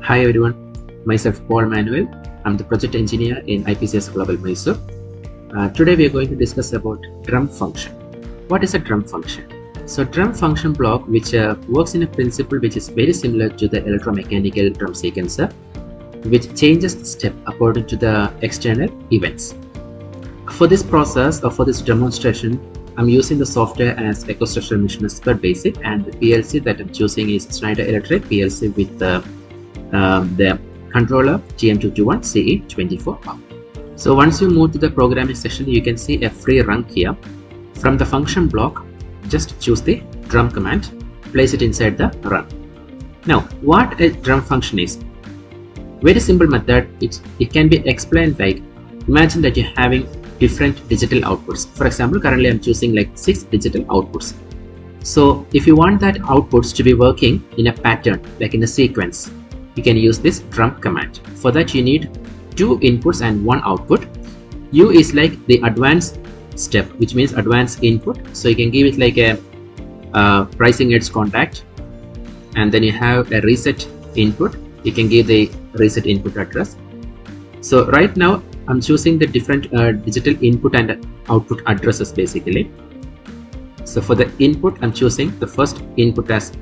Hi everyone, myself Paul Manuel. I'm the project engineer in IPCS Global Mysore. Today we are going to discuss about drum function. What is a drum function? So drum function block which works in a principle which is very similar to the electromechanical drum sequencer, which changes the step according to the external events. For this process or for this demonstration, I'm using the software as EcoStructural Mission Expert Basic, and the PLC that I'm choosing is Schneider PLC with the controller TM221CE24R. So once you move to the programming section, you can see a free run here. From the function block, just choose the drum command, place it inside the run. Now, what a drum function is? Very simple method. It can be explained like, imagine that you're having different digital outputs. For example, currently I'm choosing like 6 digital outputs. So if you want that outputs to be working in a pattern, like in a sequence, you can use this drum command. For that you need 2 inputs and 1 output. U is like the advanced step, which means advanced input. So you can give it like a rising edge contact, and then you have a reset input. You can give the reset input address. So right now I'm choosing the different digital input and output addresses basically. So for the input, I'm choosing the first input as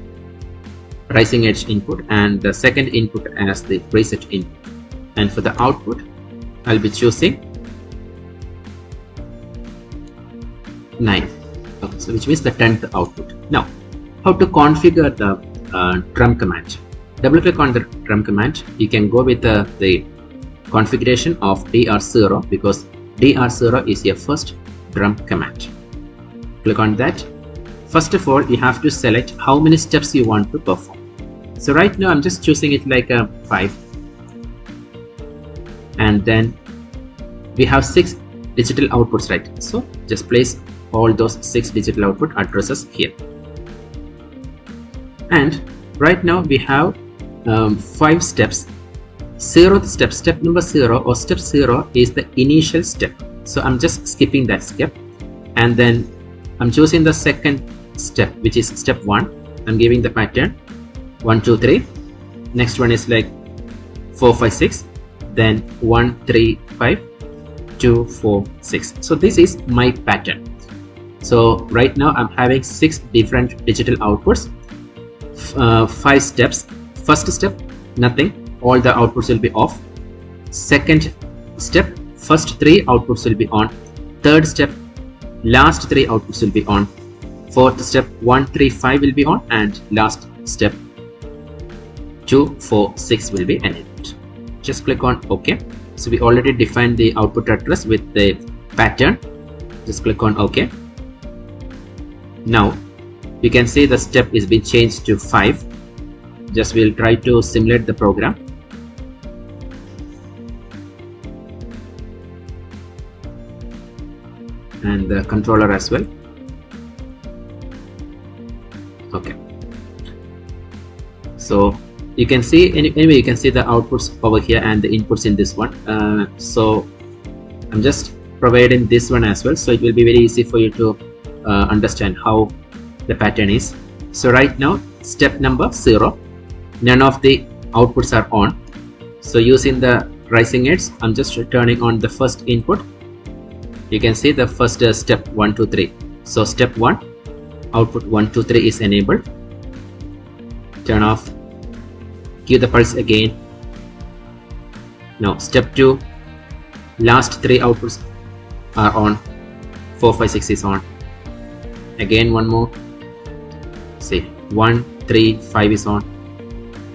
rising edge input and the second input as the reset input. And for the output, I'll be choosing 9. Okay, so which means the 10th output. Now, how to configure the drum command? Double click on the drum command. You can go with the configuration of DR0 because DR0 is your first drum command. Click on that. First of all, you have to select how many steps you want to perform. So right now I'm just choosing it like a 5, and then we have 6 digital outputs, right? So just place all those 6 digital output addresses here. And right now we have 5 steps. Step number 0 or step 0 is the initial step. So I'm just skipping that step, and then I'm choosing the second step, which is step 1. I'm giving the pattern 1 2 3. Next one is like 4 5 6, then 1 3 5 2 4 6. So this is my pattern. So right now I'm having 6 different digital outputs, 5 steps. First step, nothing, all the outputs will be off. Second step, first 3 outputs will be on. Third step, last 3 outputs will be on. Fourth step, 1 3 5 will be on, and last step 2 4 6 will be enabled. Just click on OK. So we already defined the output address with the pattern. Just click on OK. Now you can see the step is being changed to 5. Just we'll try to simulate the program. And the controller as well. Okay. So you can see anyway you can see the outputs over here and the inputs in this one. So I'm just providing this one as well, so it will be very easy for you to understand how the pattern is. So right now step number 0, none of the outputs are on. So using the rising edge, I'm just turning on the first input. You can see the first step 1 2 3. So step 1, output 1 2 3 is enabled. Turn off. Give the pulse again. Now step 2, last 3 outputs are on. 4 5 6 is on. Again one more. See, 1 3 5 is on,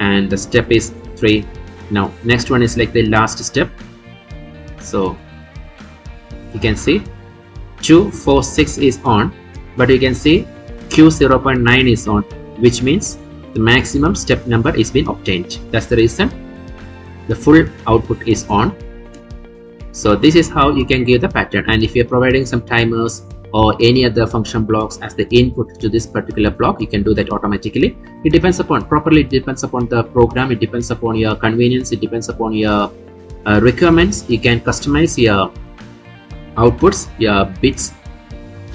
and the step is 3. Now next one is like the last step. So you can see 2 4 6 is on, but you can see Q0.9 is on, which means the maximum step number is being obtained. That's the reason the full output is on. So this is how you can give the pattern. And if you're providing some timers or any other function blocks as the input to this particular block, you can do that automatically. It depends upon it depends upon the program, it depends upon your convenience, it depends upon your requirements. You can customize your outputs, your bits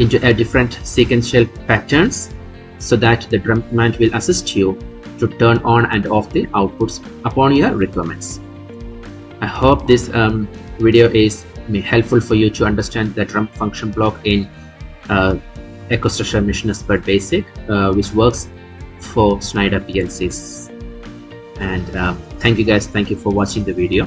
into a different sequential patterns, so that the drum command will assist you to turn on and off the outputs upon your requirements. I hope this video is helpful for you to understand the drum function block in EcoStruxure Machine Expert Basic, which works for Schneider PLCs. And thank you guys, thank you for watching the video.